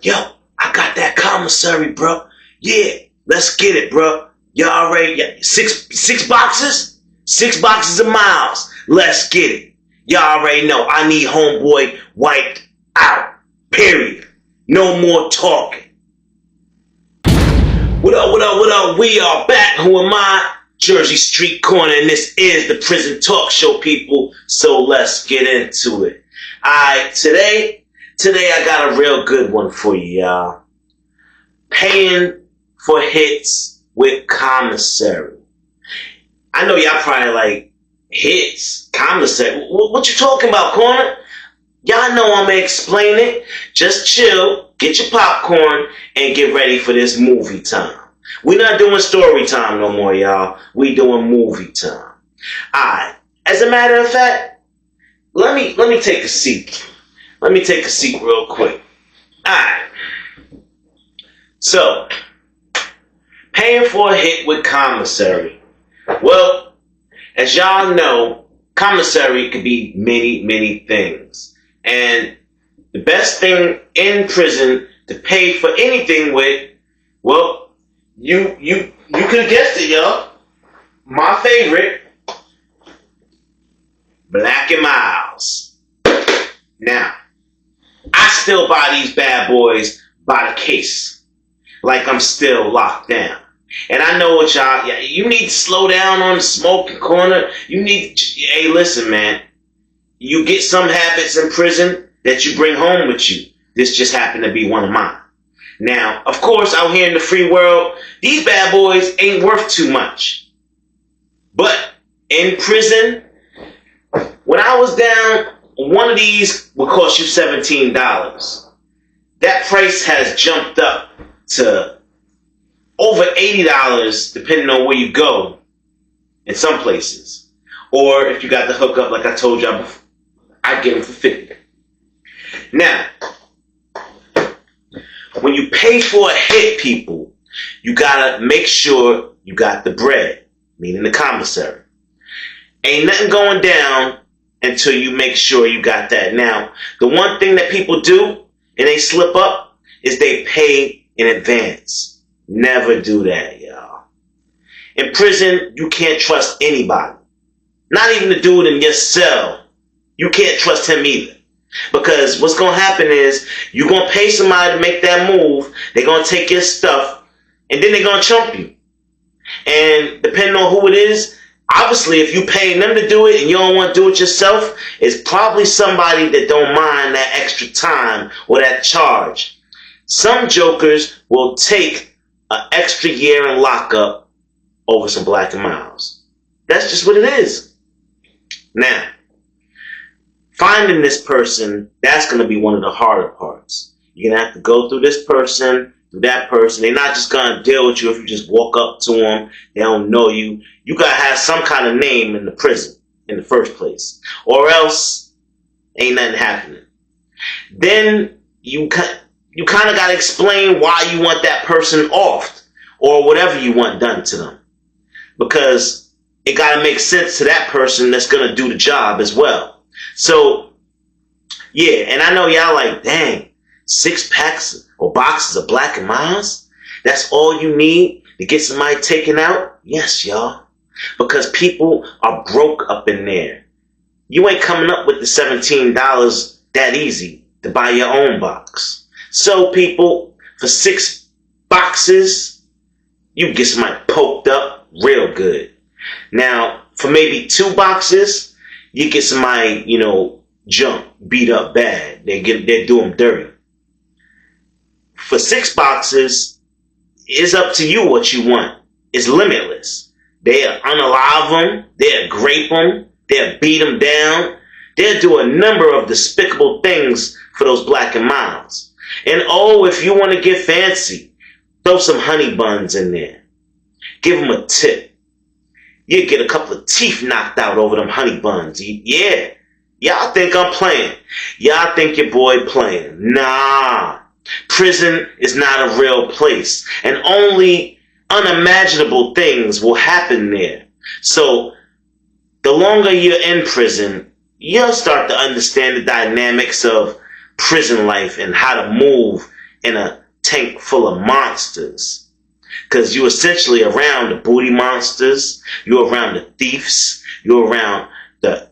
Yo, I got that commissary, bro. Yeah, let's get it, bro. Y'all already, yeah, six boxes? 6 boxes of miles. Let's get it. Y'all already know I need homeboy wiped out. Period. No more talking. What up, what up, what up? We are back. Who am I? Jersey Street Corner, and this is the Prison Talk Show, people. So let's get into it. Alright, today I got a real good one for you, y'all. Paying for hits with Commissary. I know y'all probably like, hits? Commissary? What you talking about, Corner? Y'all know I'm gonna explain it. Just chill, get your popcorn, and get ready for this movie time. We're not doing story time no more, y'all. We doing movie time. Alright. As a matter of fact, let me take a seat. Let me take a seat real quick. Alright. So, paying for a hit with Commissary. Well, as y'all know, Commissary could be many, many things. And the best thing in prison to pay for anything with, well, you could have guessed it, y'all. My favorite, Black and Miles. Now, I still buy these bad boys by the case. Like I'm still locked down. And I know what y'all, you need to slow down on the smoking corner. Hey, listen, man. You get some habits in prison that you bring home with you. This just happened to be one of mine. Now, of course, out here in the free world, these bad boys ain't worth too much. But in prison, when I was down, one of these would cost you $17. That price has jumped up to over $80 depending on where you go in some places. Or if you got the hookup, like I told y'all before, I'd get them for $50. Now, when you pay for a hit, people, you gotta make sure you got the bread, meaning the commissary. Ain't nothing going down until you make sure you got that. Now, the one thing that people do, and they slip up, is they pay in advance. Never do that, y'all. In prison, you can't trust anybody. Not even the dude in your cell. You can't trust him either. Because what's going to happen is you're going to pay somebody to make that move. They're going to take your stuff. And then they're going to chump you. And depending on who it is, obviously if you paying them to do it and you don't want to do it yourself, it's probably somebody that don't mind that extra time or that charge. Some jokers will take an extra year in lockup over some Black and Miles. That's just what it is. Now, finding this person, that's going to be one of the harder parts. You're going to have to go through this person, through that person. They're not just going to deal with you if you just walk up to them. They don't know you. You got to have some kind of name in the prison in the first place. Or else, ain't nothing happening. Then, you kind of got to explain why you want that person off. Or whatever you want done to them. Because it got to make sense to that person that's going to do the job as well. So, yeah, and I know y'all like, dang, 6 packs or boxes of Black and Miles? That's all you need to get somebody taken out? Yes, y'all. Because people are broke up in there. You ain't coming up with the $17 that easy to buy your own box. So, people, for 6 boxes, you can get somebody poked up real good. Now, for maybe 2 boxes, you get somebody, jump, beat up bad. They do them dirty. For 6 boxes, it's up to you what you want. It's limitless. They'll unalive them. They'll grape them. They'll beat them down. They'll do a number of despicable things for those Black and Miles. And oh, if you want to get fancy, throw some honey buns in there. Give them a tip. You get a couple of teeth knocked out over them honey buns. Yeah. Y'all think I'm playing. Y'all think your boy playing. Nah. Prison is not a real place. And only unimaginable things will happen there. So, the longer you're in prison, you'll start to understand the dynamics of prison life and how to move in a tank full of monsters. Because you essentially around the booty monsters, you're around the thieves, you're around the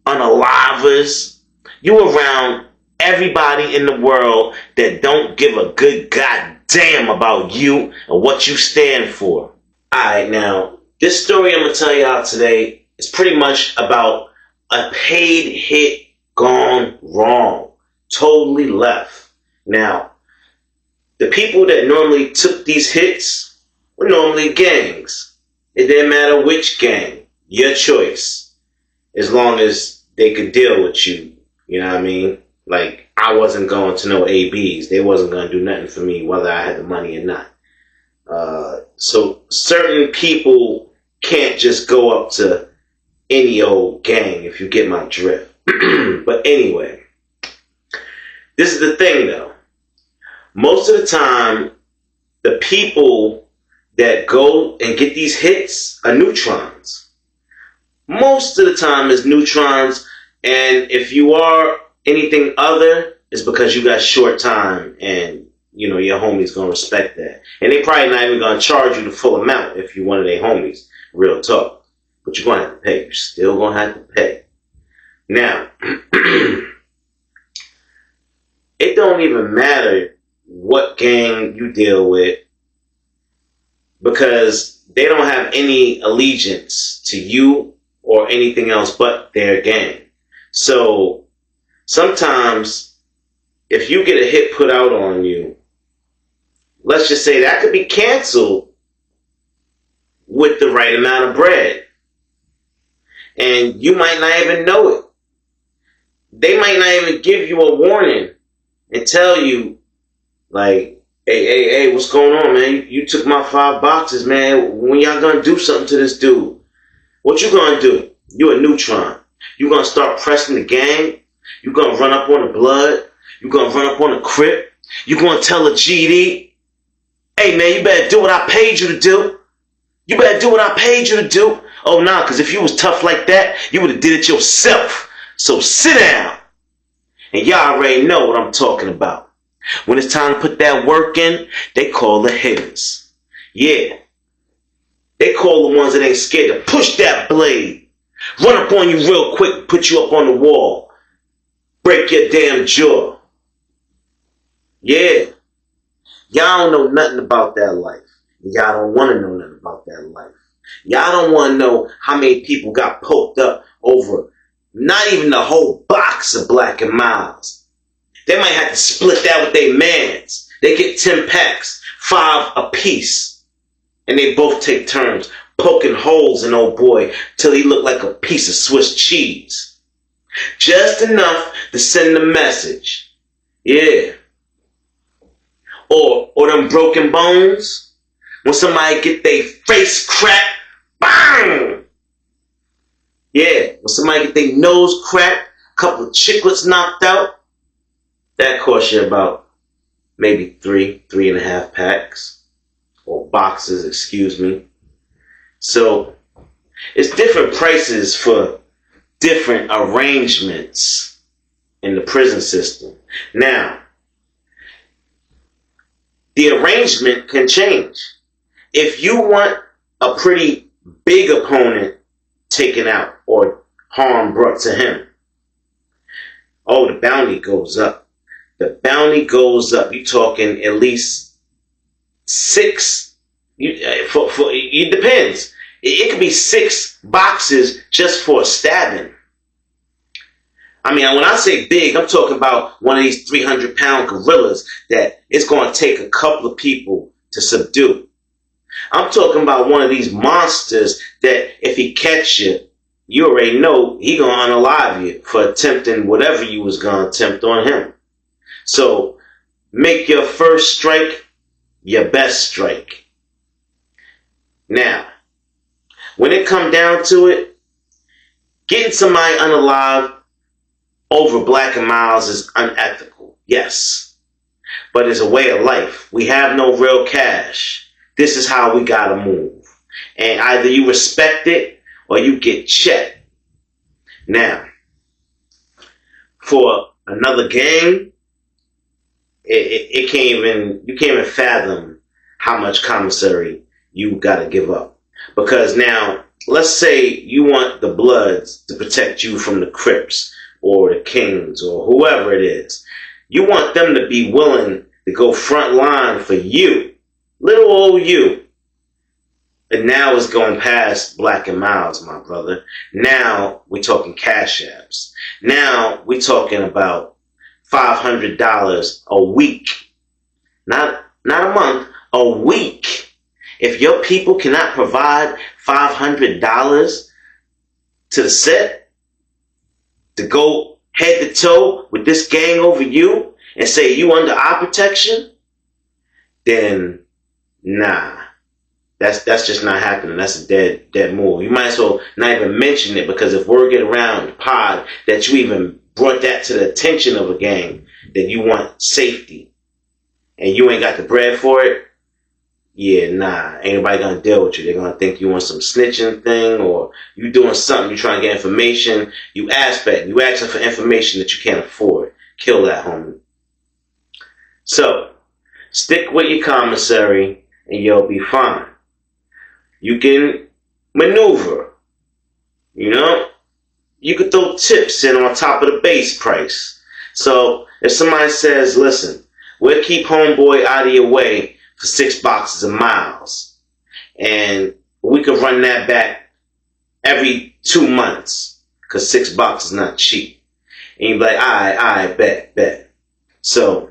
unalivers, you're around everybody in the world that don't give a good goddamn about you and what you stand for. Alright, now, this story I'm going to tell y'all today is pretty much about a paid hit gone wrong. Totally left. Now, the people that normally took these hits were normally gangs. It didn't matter which gang. Your choice. As long as they could deal with you. You know what I mean? Like, I wasn't going to no ABs. They wasn't going to do nothing for me whether I had the money or not. So certain people can't just go up to any old gang, if you get my drift. But anyway, this is the thing though. Most of the time, the people that go and get these hits are neutrons. Most of the time it's neutrons, and if you are anything other, it's because you got short time, and you know your homies gonna respect that. And they probably not even gonna charge you the full amount if you one of their homies. Real talk. But you're gonna have to pay. You're still gonna have to pay. Now, it don't even matter what gang you deal with, because they don't have any allegiance to you or anything else but their gang. So sometimes if you get a hit put out on you, let's just say that could be canceled with the right amount of bread. And you might not even know it. They might not even give you a warning and tell you, like, hey, what's going on, man? You took my 5 boxes, man. When y'all gonna do something to this dude? What you gonna do? You a neutron. You gonna start pressing the gang? You gonna run up on the blood? You gonna run up on the crip? You gonna tell a GD, hey, man, you better do what I paid you to do. You better do what I paid you to do. Oh, nah, because if you was tough like that, you would have did it yourself. So sit down. And y'all already know what I'm talking about. When it's time to put that work in, they call the hitters. Yeah. They call the ones that ain't scared to push that blade. Run up on you real quick, put you up on the wall. Break your damn jaw. Yeah. Y'all don't know nothing about that life. Y'all don't want to know nothing about that life. Y'all don't want to know how many people got poked up over not even the whole box of Black and Milds. They might have to split that with their mans. They get 10 packs, 5 apiece. And they both take turns poking holes in old boy till he look like a piece of Swiss cheese. Just enough to send the message. Yeah. Or them broken bones. When somebody get their face cracked, bang! Yeah, when somebody get their nose cracked, a couple of chiclets knocked out, that costs you about maybe 3.5 packs. Or boxes, excuse me. So, it's different prices for different arrangements in the prison system. Now, the arrangement can change. If you want a pretty big opponent taken out or harm brought to him, oh, the bounty goes up. The bounty goes up. You're talking at least 6. It depends. It could be 6 boxes just for a stabbing. I mean, when I say big, I'm talking about one of these 300-pound gorillas that it's going to take a couple of people to subdue. I'm talking about one of these monsters that if he catch you, you already know he going to unalive you for attempting whatever you was going to attempt on him. So make your first strike your best strike. Now, when it come down to it, getting somebody unalive over Black and Milds is unethical, yes. But it's a way of life. We have no real cash. This is how we gotta move. And either you respect it or you get checked. Now, for another gang, it can't even, you can't even fathom how much commissary you got to give up. Because now, let's say you want the Bloods to protect you from the Crips or the Kings or whoever it is. You want them to be willing to go front line for you, little old you. And now it's going past Black and Miles, my brother. Now we're talking cash apps. Now we're talking about $500 a week. Not a month, a week. If your people cannot provide $500 to the set to go head to toe with this gang over you and say you under our protection, then nah. That's just not happening. That's a dead move. You might as well not even mention it, because if word get around the pod that you even brought that to the attention of a gang, that you want safety and you ain't got the bread for it, yeah, nah, ain't nobody gonna deal with you. They're gonna think you want some snitching thing, or you doing something, you trying to get information, you asking for information that you can't afford. Kill that, homie. So, stick with your commissary and you'll be fine. You can maneuver, you know? You can throw tips in on top of the base price. So if somebody says, listen, we'll keep homeboy out of your way for 6 boxes of miles, and we could run that back every 2 months, because 6 boxes is not cheap. And you be like, all right, bet. So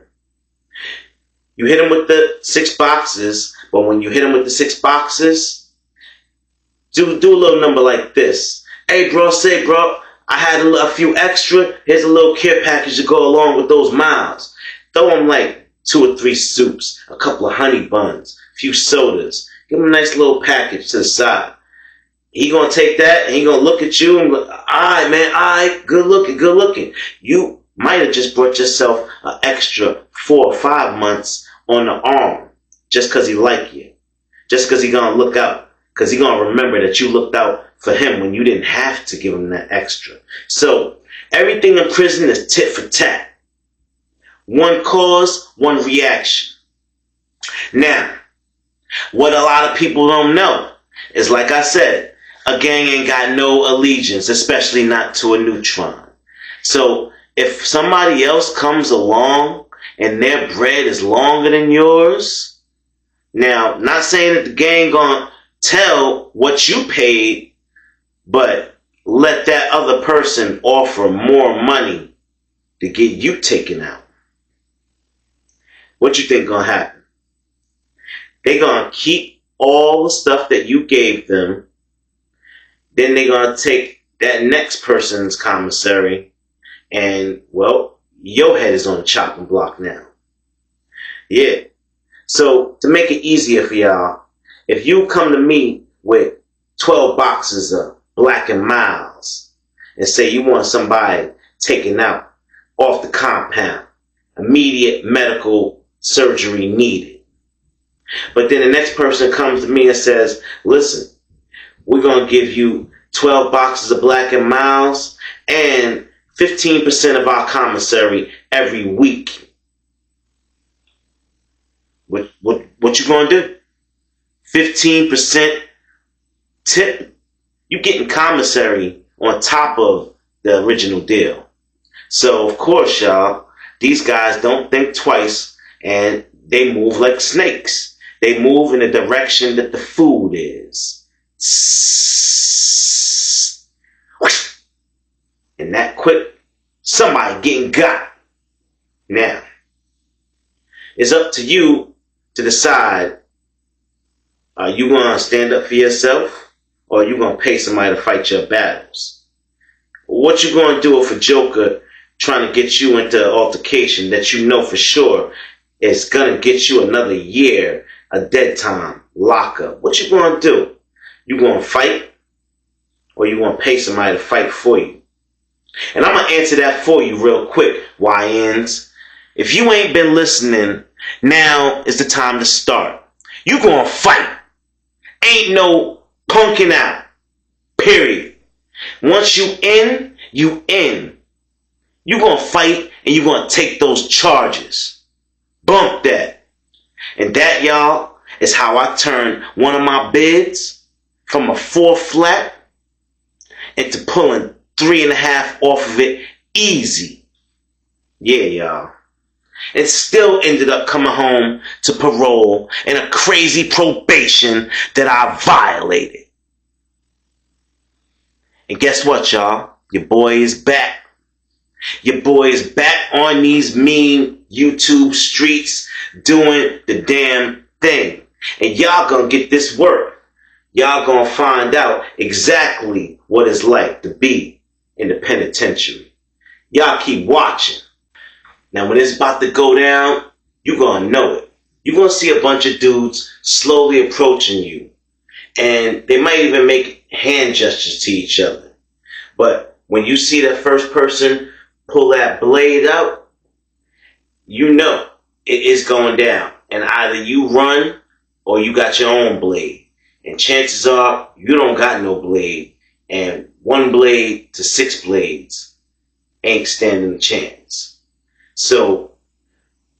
you hit them with the 6 boxes, but when you hit them with the 6 boxes, do a little number like this. Hey, bro, I had a few extra. Here's a little care package to go along with those miles. Throw them like 2 or 3 soups, a couple of honey buns, a few sodas. Give him a nice little package to the side. He gonna take that and he gonna look at you and be like, all right, man, all right, good looking. You might have just brought yourself an extra 4 or 5 months on the arm just because he like you. Just because he gonna look out. Because he gonna remember that you looked out for him when you didn't have to give him that extra. So everything in prison is tit for tat. One cause, one reaction. Now, what a lot of people don't know is, like I said, a gang ain't got no allegiance, especially not to a neutron. So if somebody else comes along and their bread is longer than yours, now, not saying that the gang gonna tell what you paid, but let that other person offer more money to get you taken out. What you think gonna happen? They gonna keep all the stuff that you gave them. Then they gonna take that next person's commissary, and well, your head is on the chopping block now. Yeah. So to make it easier for y'all, if you come to me with 12 boxes of Black and Miles and say you want somebody taken out off the compound, immediate medical surgery needed, but then the next person comes to me and says, listen, we're going to give you 12 boxes of Black and Miles and 15% of our commissary every week. What you going to do? 15% tip? You getting commissary on top of the original deal. So, of course, y'all, these guys don't think twice, and they move like snakes. They move in the direction that the food is. And that quick, somebody getting got. Now, it's up to you to decide, are you going to stand up for yourself, or are you going to pay somebody to fight your battles? What you going to do if a joker trying to get you into an altercation that you know for sure is going to get you another year, a dead time, lockup? What you going to do? You going to fight, or you going to pay somebody to fight for you? And I'm going to answer that for you real quick, YNs. If you ain't been listening, now is the time to start. You gonna fight. Ain't no punking out. Period. Once you in, you in. You gonna fight and you gonna take those charges. Bump that. And that, y'all, is how I turned one of my bids from a 4 flat into pulling 3.5 off of it easy. Yeah, y'all. And still ended up coming home to parole and a crazy probation that I violated. And guess what, y'all? Your boy is back. Your boy is back on these mean YouTube streets doing the damn thing. And y'all gonna get this work. Y'all gonna find out exactly what it's like to be in the penitentiary. Y'all keep watching. Now when it's about to go down, you're gonna know it. You're gonna see a bunch of dudes slowly approaching you. And they might even make hand gestures to each other. But when you see that first person pull that blade out, you know it is going down. And either you run or you got your own blade. And chances are you don't got no blade. And 1 blade to 6 blades ain't standing a chance. So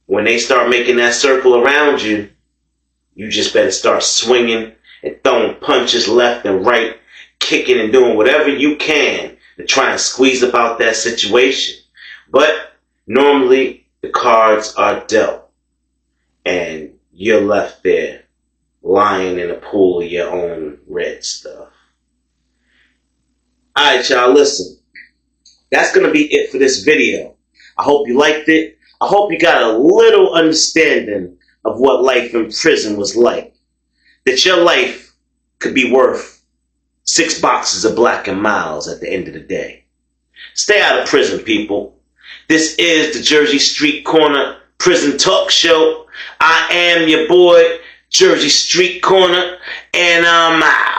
when they start making that circle around you, you just better start swinging and throwing punches left and right, kicking and doing whatever you can to try and squeeze up out that situation. But normally the cards are dealt and you're left there lying in a pool of your own red stuff. Alright, y'all, listen. That's going to be it for this video. I hope you liked it. I hope you got a little understanding of what life in prison was like. That your life could be worth 6 boxes of Black and Miles at the end of the day. Stay out of prison, people. This is the Jersey Street Corner Prison Talk Show. I am your boy, Jersey Street Corner, and I'm out.